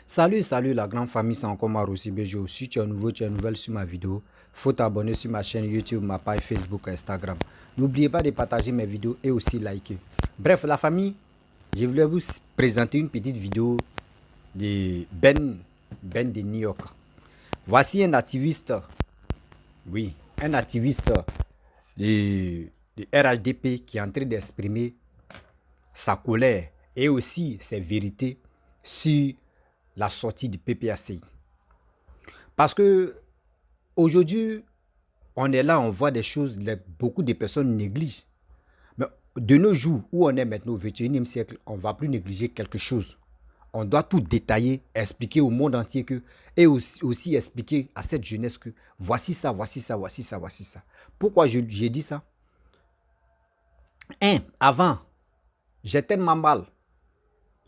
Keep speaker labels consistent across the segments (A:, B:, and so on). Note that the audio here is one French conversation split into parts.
A: Salut la grande famille, c'est encore Maroussi Bejo. Si tu es nouveau, tu es nouvelle sur ma vidéo, faut t'abonner sur ma chaîne YouTube, ma page Facebook et Instagram. N'oubliez pas de partager mes vidéos et aussi liker. Bref, la famille, je voulais vous présenter une petite vidéo de Ben de New York. Voici un activiste, oui, un activiste de RHDP qui est en train d'exprimer sa colère et aussi ses vérités sur la sortie du PPACI. Parce que aujourd'hui, on est là, on voit des choses que beaucoup de personnes négligent. Mais de nos jours, où on est maintenant au XXIe siècle, on ne va plus négliger quelque chose. On doit tout détailler, expliquer au monde entier que, et aussi expliquer à cette jeunesse que voici ça, voici ça, voici ça, voici ça. Pourquoi j'ai dit ça? Avant, j'ai tellement mal,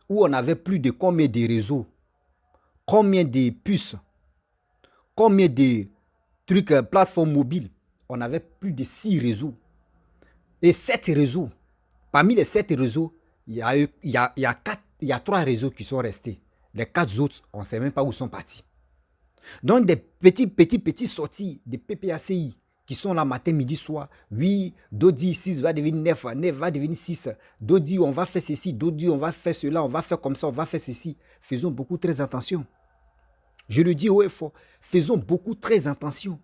A: où on avait plus de combien de réseaux, combien de puces, combien de trucs, plateformes mobiles. On avait plus de 6 réseaux. Et 7 réseaux. Parmi les 7 réseaux, il y a 3 réseaux qui sont restés. Les 4 autres, on ne sait même pas où sont partis. Donc des petits sorties de PPACI qui sont là matin, midi, soir. Oui, d'autres disent 6 va devenir 9, 9 va devenir 6. D'autres disent on va faire ceci, d'autres disent on va faire cela, on va faire comme ça, on va faire ceci. Faisons beaucoup très attention. Je le dis haut et fort, faisons beaucoup très attention.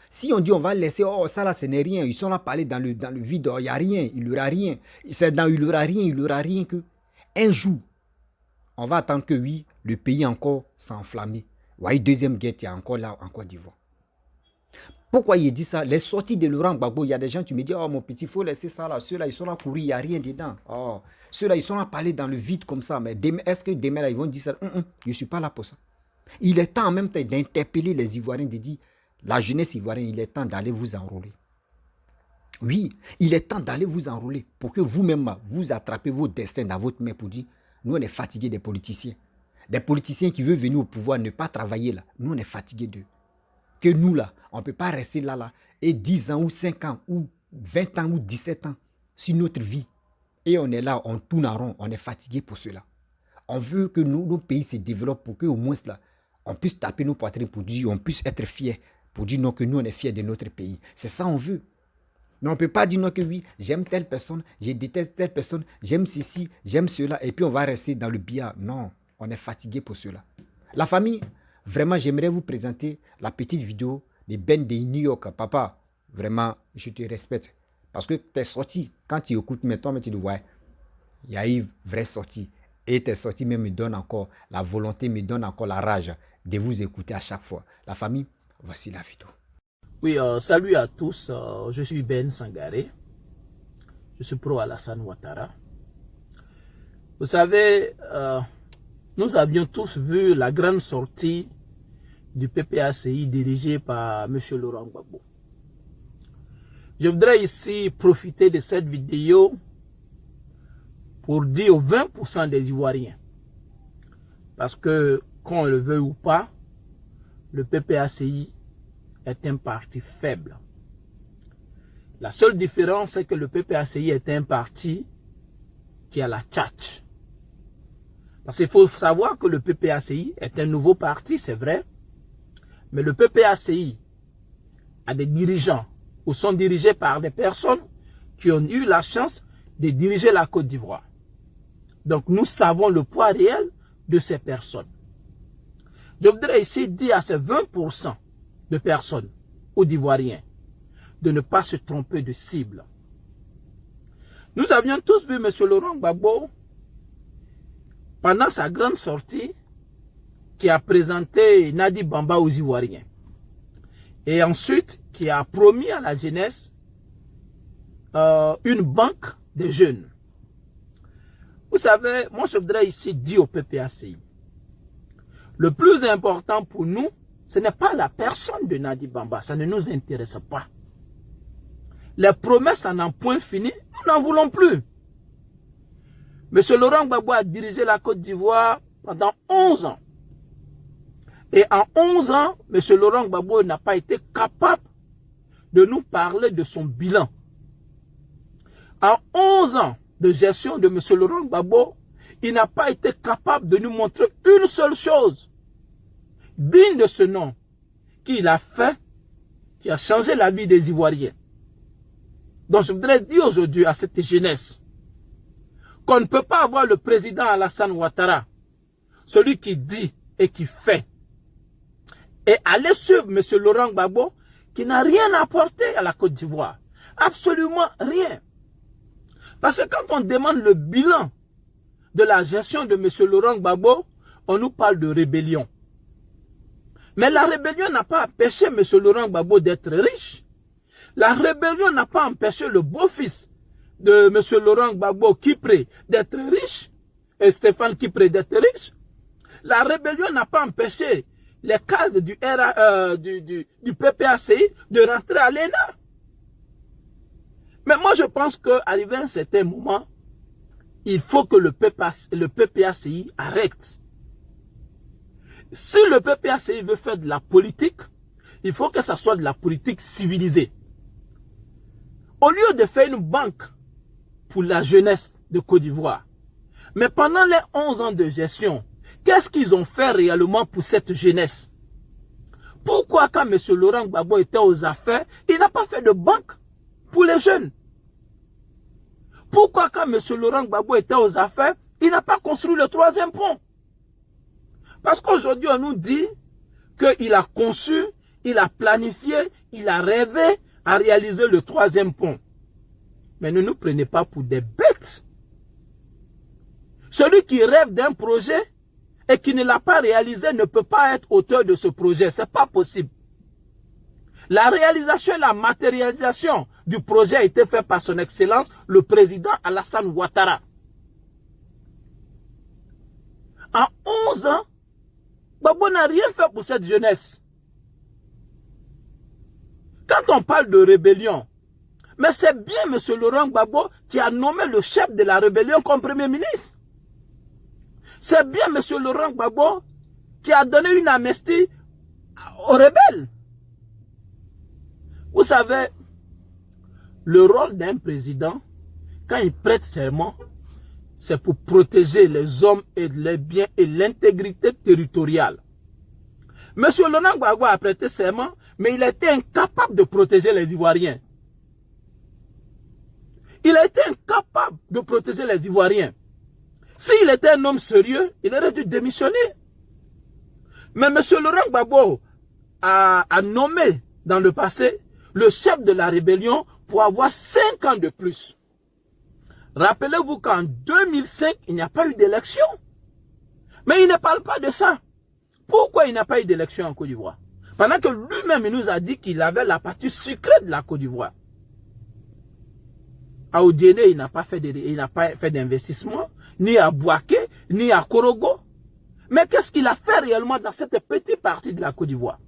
A: Si on dit on va laisser, oh ça là ce n'est rien, ils sont là parler dans le vide, il n'y a rien, il n'y aura rien. C'est dans il n'y aura rien que un jour, on va attendre que oui, le pays encore s'enflamme. Oui, deuxième guerre, il y a encore là, en Côte d'Ivoire. Pourquoi il dit ça? Les sorties de Laurent Gbagbo, il y a des gens qui me disent, oh mon petit, il faut laisser ça là. Ceux-là, ils sont là courir, il n'y a rien dedans. Oh, ceux-là, ils sont là parler dans le vide comme ça. Mais est-ce que demain, là, ils vont dire ça? Je ne suis pas là pour ça. Il est temps en même temps d'interpeller les Ivoiriens, de dire, la jeunesse ivoirienne, il est temps d'aller vous enrôler. Oui, il est temps d'aller vous enrôler pour que vous-même, vous attrapez vos destins dans votre main pour dire, nous on est fatigués des politiciens. Des politiciens qui veulent venir au pouvoir, ne pas travailler là. Nous on est fatigués d'eux. Que nous là, on ne peut pas rester là, et 10 ans ou 5 ans ou 20 ans ou 17 ans sur notre vie. Et on est là, on tourne en rond, on est fatigués pour cela. On veut que nos pays se développent pour qu'au moins là, on puisse taper nos poitrines pour dire, on puisse être fiers, pour dire non que nous on est fiers de notre pays. C'est ça on veut. Mais on ne peut pas dire non que oui, j'aime telle personne, je déteste telle personne, j'aime ceci, j'aime cela, et puis on va rester dans le billard. Non, on est fatigué pour cela. La famille, vraiment j'aimerais vous présenter la petite vidéo de Ben de New York. Papa, vraiment, je te respecte. Parce que tes sorties, quand tu écoutes maintenant, tu dis ouais, il y a eu vraie sortie. Et tes sorties même me donnent encore la volonté, me donnent encore la rage de vous écouter à chaque fois. La famille, voici la vidéo.
B: Oui, salut à tous, je suis Ben Sangaré, je suis pro Alassane Ouattara. Vous savez, nous avions tous vu la grande sortie du PPACI dirigée par M. Laurent Gbagbo. Je voudrais ici profiter de cette vidéo pour dire aux 20% des Ivoiriens, parce que, qu'on le veuille ou pas, le PPACI est un parti faible. La seule différence, c'est que le PPACI est un parti qui a la tchatch. Parce qu'il faut savoir que le PPACI est un nouveau parti, c'est vrai, mais le PPACI a des dirigeants ou sont dirigés par des personnes qui ont eu la chance de diriger la Côte d'Ivoire. Donc nous savons le poids réel de ces personnes. Je voudrais ici dire à ces 20% de personnes ou d'Ivoiriens de ne pas se tromper de cible. Nous avions tous vu M. Laurent Gbagbo pendant sa grande sortie qui a présenté Nadi Bamba aux Ivoiriens et ensuite qui a promis à la jeunesse une banque de jeunes. Vous savez, moi je voudrais ici dire au PPACI, le plus important pour nous, ce n'est pas la personne de Nadi Bamba, ça ne nous intéresse pas. Les promesses en un point fini, nous n'en voulons plus. M. Laurent Gbagbo a dirigé la Côte d'Ivoire pendant 11 ans. Et en 11 ans, M. Laurent Gbagbo n'a pas été capable de nous parler de son bilan. En 11 ans de gestion de M. Laurent Gbagbo, il n'a pas été capable de nous montrer une seule chose digne de ce nom qu'il a fait, qui a changé la vie des Ivoiriens. Donc je voudrais dire aujourd'hui à cette jeunesse qu'on ne peut pas avoir le président Alassane Ouattara, celui qui dit et qui fait, et aller suivre M. Laurent Gbagbo, qui n'a rien apporté à la Côte d'Ivoire. Absolument rien. Parce que quand on demande le bilan de la gestion de M. Laurent Gbagbo, on nous parle de rébellion. Mais la rébellion n'a pas empêché M. Laurent Gbagbo d'être riche. La rébellion n'a pas empêché le beau-fils de M. Laurent Gbagbo, Kipré, d'être riche, et Stéphane Kipré d'être riche. La rébellion n'a pas empêché les cadres du PPACI de rentrer à l'ENA. Mais moi, je pense qu'arrivé à un certain moment, il faut que le PPACI arrête. Si le PPACI veut faire de la politique, il faut que ça soit de la politique civilisée. Au lieu de faire une banque pour la jeunesse de Côte d'Ivoire, mais pendant les 11 ans de gestion, qu'est-ce qu'ils ont fait réellement pour cette jeunesse? Pourquoi quand M. Laurent Gbagbo était aux affaires, il n'a pas fait de banque pour les jeunes? Pourquoi quand M. Laurent Gbagbo était aux affaires, il n'a pas construit le 3e pont? Parce qu'aujourd'hui, on nous dit qu'il a conçu, il a planifié, il a rêvé à réaliser le 3e pont. Mais ne nous prenez pas pour des bêtes. Celui qui rêve d'un projet et qui ne l'a pas réalisé ne peut pas être auteur de ce projet. Ce n'est pas possible. La réalisation et la matérialisation du projet a été faite par son Excellence, le président Alassane Ouattara. En 11 ans, Gbagbo n'a rien fait pour cette jeunesse. Quand on parle de rébellion, mais c'est bien M. Laurent Gbagbo qui a nommé le chef de la rébellion comme Premier ministre. C'est bien M. Laurent Gbagbo qui a donné une amnistie aux rebelles. Vous savez, le rôle d'un président, quand il prête serment, c'est pour protéger les hommes et les biens et l'intégrité territoriale. M. Laurent Gbagbo a prêté serment, mais il a été incapable de protéger les Ivoiriens. Il a été incapable de protéger les Ivoiriens. S'il était un homme sérieux, il aurait dû démissionner. Mais M. Laurent Gbagbo a nommé dans le passé le chef de la rébellion pour avoir 5 ans de plus. Rappelez-vous qu'en 2005, il n'y a pas eu d'élection. Mais il ne parle pas de ça. Pourquoi il n'y a pas eu d'élection en Côte d'Ivoire? Pendant que lui-même, il nous a dit qu'il avait la partie sucrée de la Côte d'Ivoire. À Odiene, il n'a pas fait d'investissement, ni à Bouaké, ni à Korogo. Mais qu'est-ce qu'il a fait réellement dans cette petite partie de la Côte d'Ivoire?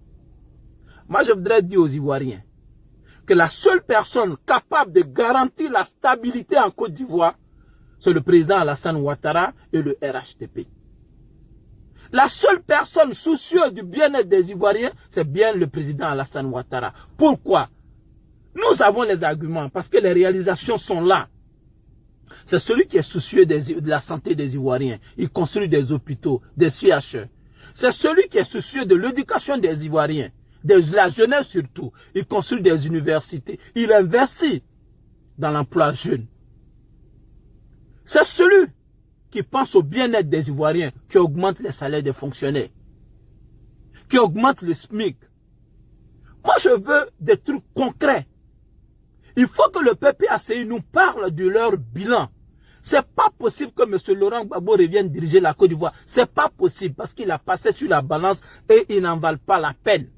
B: Moi, je voudrais dire aux Ivoiriens que la seule personne capable de garantir la stabilité en Côte d'Ivoire, c'est le président Alassane Ouattara et le RHDP. La seule personne soucieuse du bien-être des Ivoiriens, c'est bien le président Alassane Ouattara. Pourquoi? Nous avons les arguments parce que les réalisations sont là. C'est celui qui est soucieux de la santé des Ivoiriens. Il construit des hôpitaux, des CHE. C'est celui qui est soucieux de l'éducation des Ivoiriens, de la jeunesse surtout. Il construit des universités. Il investit dans l'emploi jeune. C'est celui qui pense au bien-être des Ivoiriens, qui augmente les salaires des fonctionnaires, qui augmente le SMIC. Moi, je veux des trucs concrets. Il faut que le PPACI nous parle de leur bilan. C'est pas possible que M. Laurent Gbagbo revienne diriger la Côte d'Ivoire. C'est pas possible parce qu'il a passé sur la balance et il n'en valent pas la peine.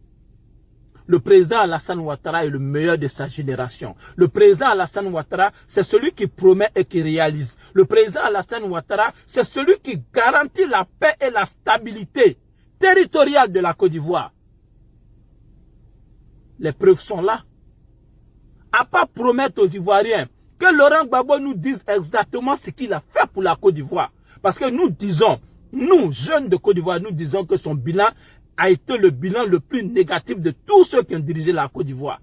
B: Le président Alassane Ouattara est le meilleur de sa génération. Le président Alassane Ouattara, c'est celui qui promet et qui réalise. Le président Alassane Ouattara, c'est celui qui garantit la paix et la stabilité territoriale de la Côte d'Ivoire. Les preuves sont là. À pas promettre aux Ivoiriens que Laurent Gbagbo nous dise exactement ce qu'il a fait pour la Côte d'Ivoire. Parce que nous disons, nous, jeunes de Côte d'Ivoire, nous disons que son bilan a été le bilan le plus négatif de tous ceux qui ont dirigé la Côte d'Ivoire.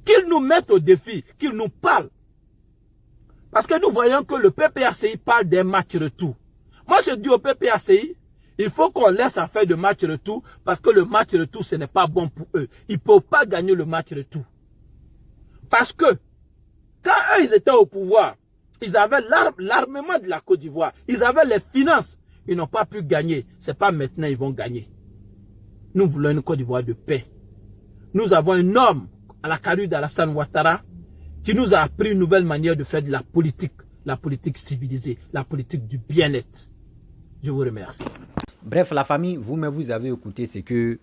B: Qu'ils nous mettent au défi, qu'ils nous parlent. Parce que nous voyons que le PPACI parle des matchs retour. Moi, je dis au PPACI, il faut qu'on laisse faire de match retour parce que le match retour, ce n'est pas bon pour eux. Ils ne peuvent pas gagner le match retour. Parce que quand eux, ils étaient au pouvoir, ils avaient l'armement de la Côte d'Ivoire. Ils avaient les finances. Ils n'ont pas pu gagner. Ce n'est pas maintenant qu'ils vont gagner. Nous voulons une Côte d'Ivoire de paix. Nous avons un homme à la carrure d'Alassane Ouattara qui nous a appris une nouvelle manière de faire de la politique civilisée, la politique du bien-être. Je vous remercie.
A: Bref, la famille, vous-même, vous avez écouté ce que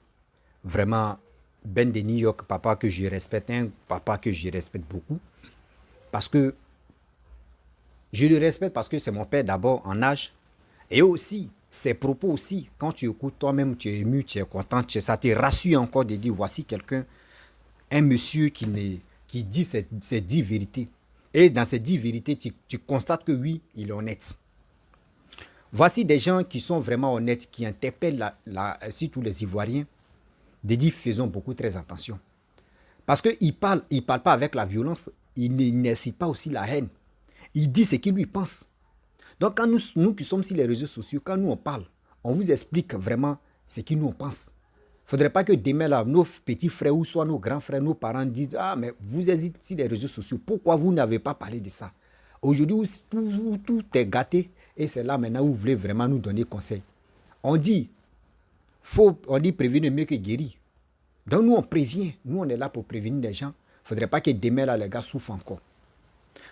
A: vraiment Ben de New York, papa que je respecte, un papa que je respecte beaucoup. Parce que je le respecte parce que c'est mon père d'abord en âge. Et aussi, ses propos aussi, quand tu écoutes toi-même, tu es ému, tu es content, ça te rassure encore de dire voici quelqu'un, un monsieur qui dit ces 10 vérités. Et dans ces 10 vérités, tu constates que oui, il est honnête. Voici des gens qui sont vraiment honnêtes, qui interpellent surtout les Ivoiriens, de dire faisons beaucoup très attention. Parce qu'il parle pas avec la violence, il n'incite pas aussi la haine. Il dit ce qu'il lui pense. Donc quand nous qui sommes sur les réseaux sociaux, quand nous on parle, on vous explique vraiment ce qu'il nous pense. Il ne faudrait pas que demain, là, nos petits frères ou soit nos grands frères, nos parents disent « Ah, mais vous hésitez sur les réseaux sociaux, pourquoi vous n'avez pas parlé de ça ?» Aujourd'hui, tout est gâté et c'est là maintenant où vous voulez vraiment nous donner conseil. On dit prévenir mieux que guérir. Donc nous, on prévient. Nous, on est là pour prévenir les gens. Il ne faudrait pas que demain, là, les gars souffrent encore.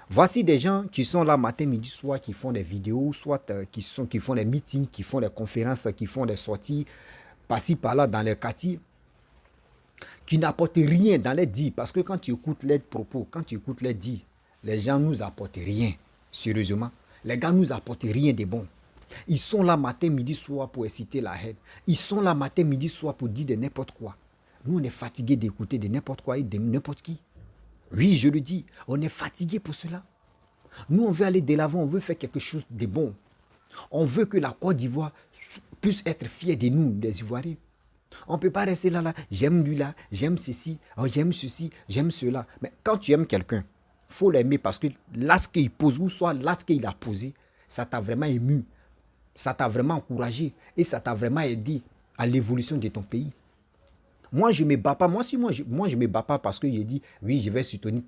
A: Voici des gens qui sont là matin, midi, soir, qui font des vidéos, soit qui font des meetings, qui font des conférences, qui font des sorties, par-ci, par-là, dans les quartiers, qui n'apportent rien dans les dits. Parce que quand tu écoutes les propos, quand tu écoutes les dits, les gens ne nous apportent rien, sérieusement. Les gars ne nous apportent rien de bon. Ils sont là matin, midi, soir pour inciter la haine. Ils sont là matin, midi, soir pour dire de n'importe quoi. Nous, on est fatigués d'écouter de n'importe quoi et de n'importe qui. Oui, je le dis, on est fatigués pour cela. Nous, on veut aller de l'avant, on veut faire quelque chose de bon. On veut que la Côte d'Ivoire puisse être fière de nous, les Ivoiriens. On ne peut pas rester là, j'aime lui là, j'aime ceci, oh, j'aime ceci, j'aime cela. Mais quand tu aimes quelqu'un, il faut l'aimer parce que l'acte qu'il pose, ou soit l'acte qu'il a posé, ça t'a vraiment ému, ça t'a vraiment encouragé et ça t'a vraiment aidé à l'évolution de ton pays. Moi, je ne me bats pas. Moi, je ne me bats pas parce que j'ai dit, oui, je vais soutenir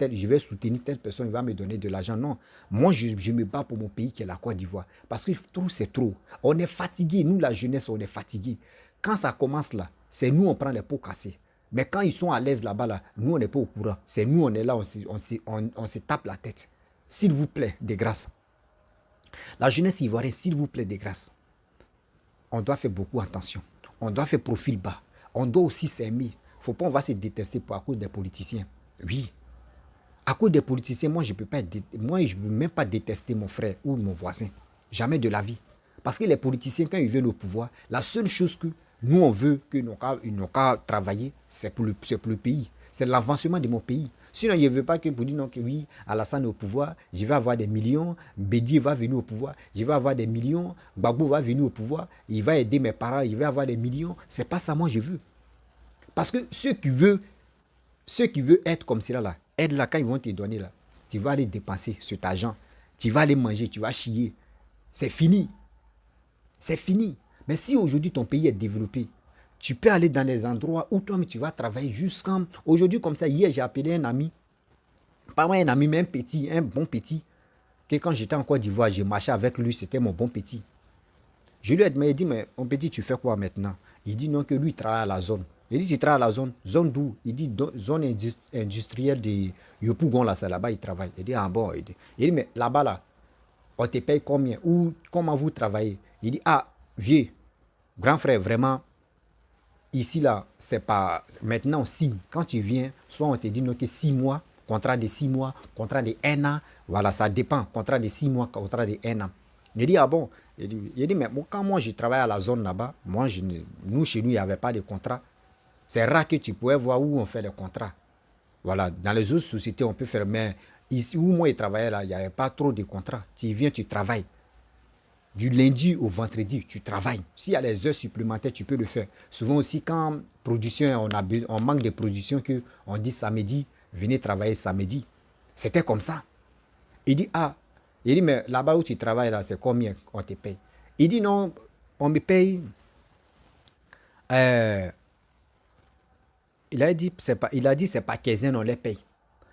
A: telle personne, il va me donner de l'argent. Non. Moi, je me bats pour mon pays qui est la Côte d'Ivoire. Parce que trop, c'est trop. On est fatigué. Nous, la jeunesse, on est fatigué. Quand ça commence là, c'est nous, on prend les pots cassés. Mais quand ils sont à l'aise là-bas, là, nous, on n'est pas au courant. C'est nous, on est là, on se tape la tête. S'il vous plaît, de grâce. La jeunesse ivoirienne, s'il vous plaît, de grâce. On doit faire beaucoup attention. On doit faire profil bas. On doit aussi s'aimer. Il ne faut pas on va se détester à cause des politiciens. Oui. À cause des politiciens, moi, je ne peux même pas détester mon frère ou mon voisin. Jamais de la vie. Parce que les politiciens, quand ils viennent au pouvoir, la seule chose que nous, on veut qu'ils n'ont qu'à travailler, c'est pour le pays. C'est l'avancement de mon pays. Sinon, je ne veux pas que vous dites non, que oui, Alassane est au pouvoir, je vais avoir des millions, Bédi va venir au pouvoir, je vais avoir des millions, Gbagbo va venir au pouvoir, il va aider mes parents, il va avoir des millions. Ce n'est pas ça, moi, je veux. Parce que ceux qui veulent être comme cela, là, aide là, quand ils vont te donner, là, tu vas aller dépenser cet argent, tu vas aller manger, tu vas chier. C'est fini. C'est fini. Mais si aujourd'hui ton pays est développé, tu peux aller dans les endroits où toi, tu vas travailler jusqu'à... Aujourd'hui, comme ça, hier, j'ai appelé un ami. Pas moi un ami, mais un bon petit. Que quand j'étais en Côte d'Ivoire, j'ai marché avec lui, c'était mon bon petit. Je lui ai dit, mais mon petit, tu fais quoi maintenant? Il dit non, que lui, il travaille à la zone. Il dit, tu travailles à la zone. Zone d'où? Il dit, zone industrielle de Yopougon, là, c'est là-bas, il travaille. Il dit, ah bon. Il dit, mais là-bas, là, on te paye combien? Ou comment vous travaillez? Il dit, ah, vieux, grand frère, vraiment, ici, là, c'est pas... Maintenant, on signe. Quand tu viens, soit on te dit non, que 6 mois, contrat de 6 mois, contrat de 1 an. Voilà, ça dépend. Contrat de 6 mois, contrat de 1 an. Il dit, ah bon? Il dit, mais bon, quand moi, je travaille à la zone là-bas, moi, chez nous, il n'y avait pas de contrat. C'est rare que tu pouvais voir où on fait les contrats. Voilà, dans les autres sociétés, on peut faire, mais ici où moi, je travaillais là, il n'y avait pas trop de contrats. Tu viens, tu travailles. Du lundi au vendredi, tu travailles. S'il y a les heures supplémentaires, tu peux le faire. Souvent aussi, quand production, on manque de production, on dit samedi, venez travailler samedi. C'était comme ça. Il dit, ah, mais là-bas où tu travailles, là, c'est combien on te paye? Il dit non, on me paye. euh, il a dit c'est pas quinzaine, on les paye.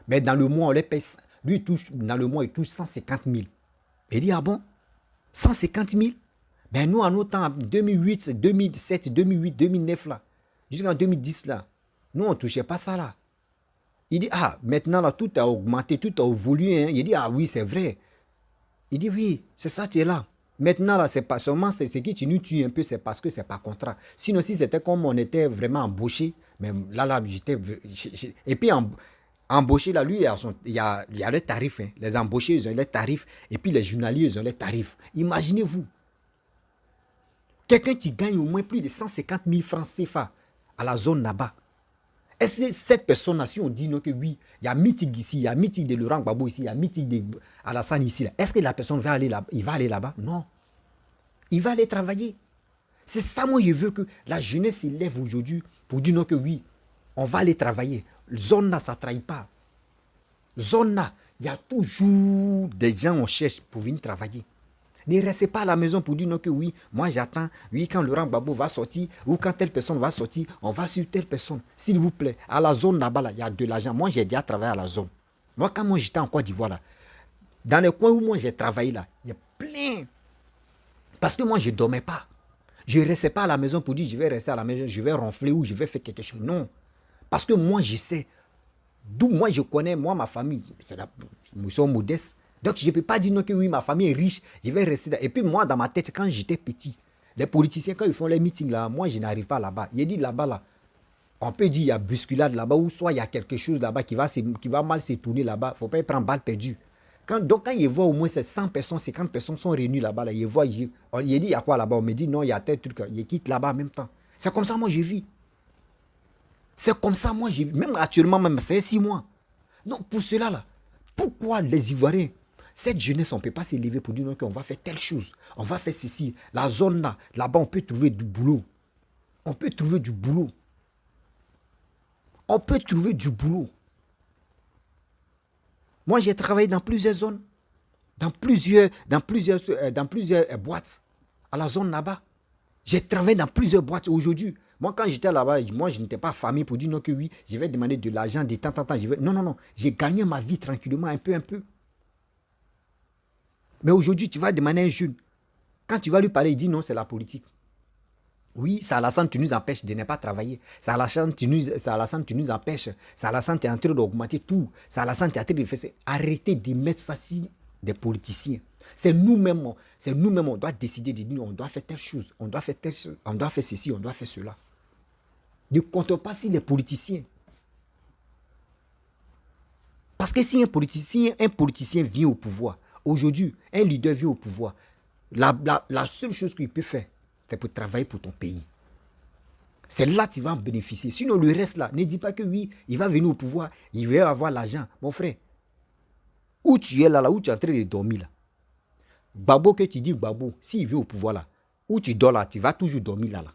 A: Mais dans le mois, on les paye. Lui, dans le mois, il touche 150 000. Il dit, ah bon? 150 000? Ben nous, en nos temps, 2008, 2007, 2008, 2009, là, jusqu'en 2010, là, nous, on ne touchait pas ça, là. Il dit, ah, maintenant, là, tout a augmenté, tout a évolué. Hein. Il dit, ah oui, c'est vrai. Il dit, oui, c'est ça, tu es là. Maintenant, là, c'est pas seulement ce qui tu nous tue un peu, c'est parce que c'est pas contrat. Sinon, si c'était comme on était vraiment embauché, mais là, j'étais. Et puis, embauché, là, lui, il y a les tarifs. Hein. Les embauchés, ils ont les tarifs. Et puis, les journaliers, ils ont les tarifs. Imaginez-vous. Quelqu'un qui gagne au moins plus de 150 000 francs CFA à la zone là-bas. Est-ce que cette personne-là, si on dit non, que oui, il y a meeting ici, il y a meeting de Laurent Gbagbo ici, il y a meeting de Alassane ici, est-ce que la personne va aller là-bas? Il va aller là-bas? Non. Il va aller travailler. C'est ça, moi, je veux que la jeunesse s'élève aujourd'hui pour dire non, que oui, on va aller travailler. Zone là, ça ne trahit pas. Zone là, il y a toujours des gens on cherche pour venir travailler. Ne restez pas à la maison pour dire non que oui, moi j'attends, oui, quand Laurent Gbagbo va sortir, ou quand telle personne va sortir, on va sur telle personne. S'il vous plaît, à la zone là-bas, là, il y a de l'argent. Moi, j'ai déjà travaillé à la zone. Moi, quand moi j'étais en Côte d'Ivoire, là, dans les coins où moi j'ai travaillé, là, il y a plein. Parce que moi, je ne dormais pas. Je ne restais pas à la maison pour dire je vais rester à la maison, je vais ronfler ou je vais faire quelque chose. Non. Parce que moi, je sais. D'où moi, je connais, moi, ma famille, nous sommes modestes. Donc, je ne peux pas dire non que oui, ma famille est riche, je vais rester là. Et puis, moi, dans ma tête, quand j'étais petit, les politiciens, quand ils font les meetings là, moi, je n'arrive pas là-bas. Il dit là-bas, là, on peut dire il y a bousculade là-bas, ou soit il y a quelque chose là-bas qui va mal se tourner là-bas. Il ne faut pas y prendre balle perdue. Donc, quand ils voient au moins ces 100 personnes, 50 personnes sont réunies là-bas, là, ils voient, il dit, il y a quoi là-bas? On me dit non, il y a tel truc, ils quittent là-bas en même temps. C'est comme ça, moi, je vis. C'est comme ça, moi, je vis. Même actuellement, même, c'est 6 mois. Donc, pour cela, là, pourquoi les Ivoiriens, cette jeunesse, on ne peut pas s'élever pour dire qu'on va faire telle chose, on va faire ceci. La zone là, là-bas, on peut trouver du boulot. On peut trouver du boulot. On peut trouver du boulot. Moi, j'ai travaillé dans plusieurs zones, dans plusieurs boîtes, à la zone là-bas. J'ai travaillé dans plusieurs boîtes aujourd'hui. Moi, quand j'étais là-bas, moi, je n'étais pas famille pour dire non que oui, je vais demander de l'argent de temps en temps. Non, non, non. J'ai gagné ma vie tranquillement, un peu, un peu. Mais aujourd'hui, tu vas demander à un jeune. Quand tu vas lui parler, il dit non, c'est la politique. Oui, ça Alassane, tu nous empêches de ne pas travailler. Ça Alassane, tu nous empêches. Ça Alassane, tu es en train d'augmenter tout. Ça Alassane, tu es en train de faire ça. Arrêtez de mettre ça sur des politiciens. C'est nous-mêmes, on doit décider de dire on doit faire telle chose, on doit faire telle chose, on doit faire ceci, on doit faire cela. Ne compte pas sur les politiciens. Parce que si un politicien vient au pouvoir, aujourd'hui, un leader vient au pouvoir, la seule chose qu'il peut faire, c'est pour travailler pour ton pays. C'est là que tu vas en bénéficier. Sinon, le reste là, ne dis pas que oui, il va venir au pouvoir, il va avoir l'argent. Mon frère, où tu es là, où tu es en train de dormir là, Gbagbo que tu dis Gbagbo, s'il vient au pouvoir là, où tu dors là, tu vas toujours dormir là.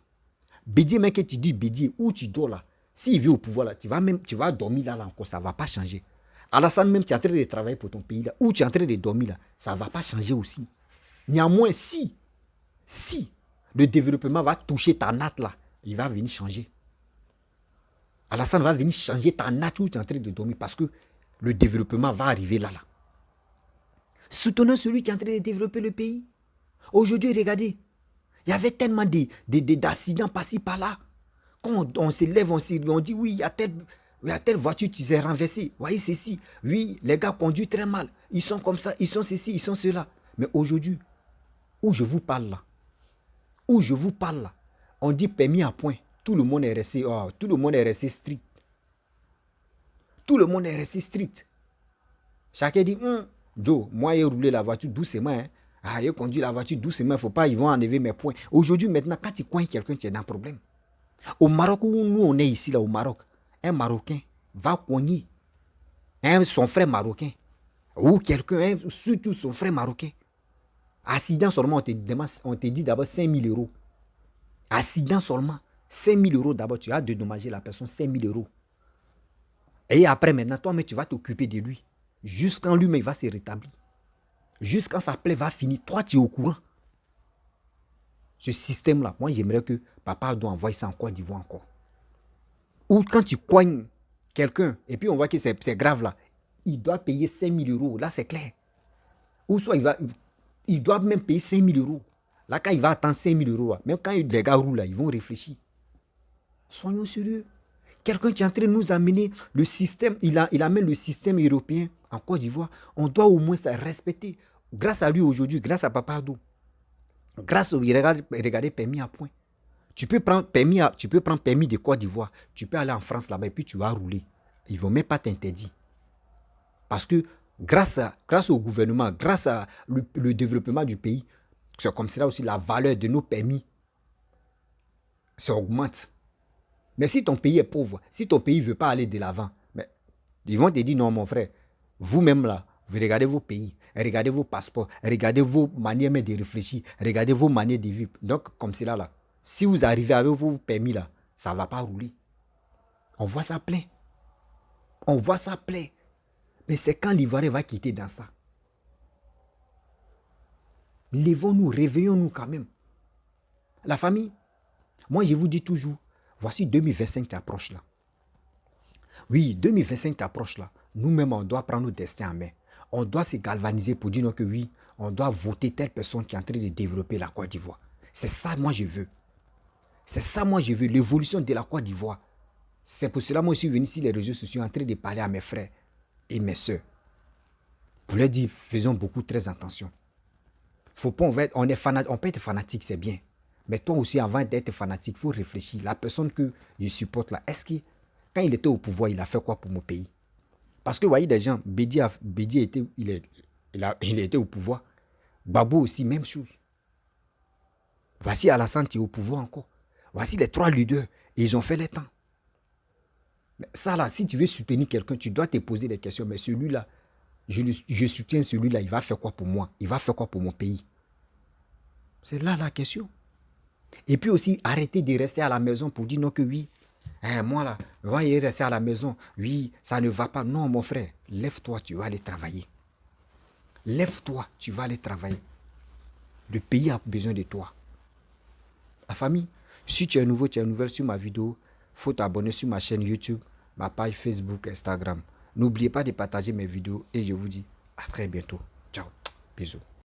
A: Bédié, mais que tu dis Bédié, où tu dors là, s'il vient au pouvoir là, tu vas dormir là encore, ça ne va pas changer. Alassane, même tu es en train de travailler pour ton pays là, où tu es en train de dormir là, ça ne va pas changer aussi. Néanmoins, si le développement va toucher ta natte là, il va venir changer. Alassane va venir changer ta natte où tu es en train de dormir parce que le développement va arriver là. Soutenons celui qui est en train de développer le pays. Aujourd'hui, regardez, il y avait tellement d'accidents par-ci, par-là. Quand on se lève, on dit oui, il y a telle voiture qui s'est renversée. Voyez ceci. Oui, les gars conduisent très mal. Ils sont comme ça, ils sont ceci, ils sont cela. Mais aujourd'hui, où je vous parle là, on dit permis à point. Tout le monde est resté strict. Tout le monde est resté strict. Chacun dit, Joe, moi, j'ai roulé la voiture doucement. Hein. J'ai conduit la voiture doucement. Il ne faut pas, ils vont enlever mes points. Aujourd'hui, maintenant, quand tu coins quelqu'un, tu es dans un problème. Au Maroc, où nous, on est ici, là, au Maroc, un Marocain va cogner son frère marocain. Ou quelqu'un, surtout son frère marocain. Accident seulement, on te dit d'abord 5 000 euros. Accident seulement, 5 000 euros d'abord. Tu as dédommagé la personne, 5 000 euros. Et après, maintenant, toi, mais tu vas t'occuper de lui. Jusqu'en lui-même, il va se rétablir. Jusqu'à sa plaie va finir. Toi, tu es au courant. Ce système-là, moi, j'aimerais que papa doit envoyer ça en Côte d'Ivoire encore. Ou quand tu coignes quelqu'un, et puis on voit que c'est grave là, il doit payer 5 000 euros. Là, c'est clair. Ou soit il doit même payer 5 000 euros. Là, quand il va attendre 5 000 euros, même quand les gars roulent là, ils vont réfléchir. Soyons sérieux. Quelqu'un qui est en train de nous amener le système, il amène le système européen en Côte d'Ivoire. On doit au moins respecter. Grâce à lui aujourd'hui, grâce à Papa Ado, grâce au regardez permis à point. Tu peux prendre permis de Côte d'Ivoire, tu peux aller en France là-bas et puis tu vas rouler. Ils ne vont même pas t'interdire. Parce que grâce au gouvernement, grâce à le développement du pays, c'est comme cela aussi la valeur de nos permis augmente. Mais si ton pays est pauvre, si ton pays ne veut pas aller de l'avant, ils vont te dire non mon frère, vous-même là, vous regardez vos pays, regardez vos passeports, regardez vos manières de réfléchir, regardez vos manières de vivre. Donc comme cela là, si vous arrivez avec vos permis là, ça ne va pas rouler. On voit ça plein. On voit ça plein. Mais c'est quand l'Ivoirien va quitter dans ça. Levons-nous, réveillons-nous quand même. La famille, moi je vous dis toujours, voici 2025 qui approche là. Oui, 2025 qui approche là. Nous-mêmes, on doit prendre nos destins en main. On doit se galvaniser pour dire que oui, on doit voter telle personne qui est en train de développer la Côte d'Ivoire. C'est ça, moi, je veux. C'est ça, moi, je veux. L'évolution de la Côte d'Ivoire. C'est pour cela, moi, je suis venu sur les réseaux sociaux en train de parler à mes frères et mes soeurs. Pour leur dire, faisons beaucoup très attention. Faut pas, on peut être fanatique, c'est bien. Mais toi aussi, avant d'être fanatique, il faut réfléchir. La personne que je supporte là, est-ce que quand il était au pouvoir, il a fait quoi pour mon pays? Parce que vous voyez des gens, Bédi il était au pouvoir. Gbagbo aussi, même chose. Voici Alassane qui est au pouvoir encore. Voici les 3 leaders. Et ils ont fait les temps. Mais ça là, si tu veux soutenir quelqu'un, tu dois te poser des questions. Mais celui-là, je soutiens celui-là, il va faire quoi pour moi? Il va faire quoi pour mon pays? C'est là la question. Et puis aussi, arrêtez de rester à la maison pour dire non que oui. Moi là, voyez rester à la maison. Oui, ça ne va pas. Non, mon frère, lève-toi, tu vas aller travailler. Lève-toi, tu vas aller travailler. Le pays a besoin de toi. La famille, si tu es nouveau, tu es nouvelle sur ma vidéo, il faut t'abonner sur ma chaîne YouTube, ma page Facebook, Instagram. N'oubliez pas de partager mes vidéos et je vous dis à très bientôt. Ciao, bisous.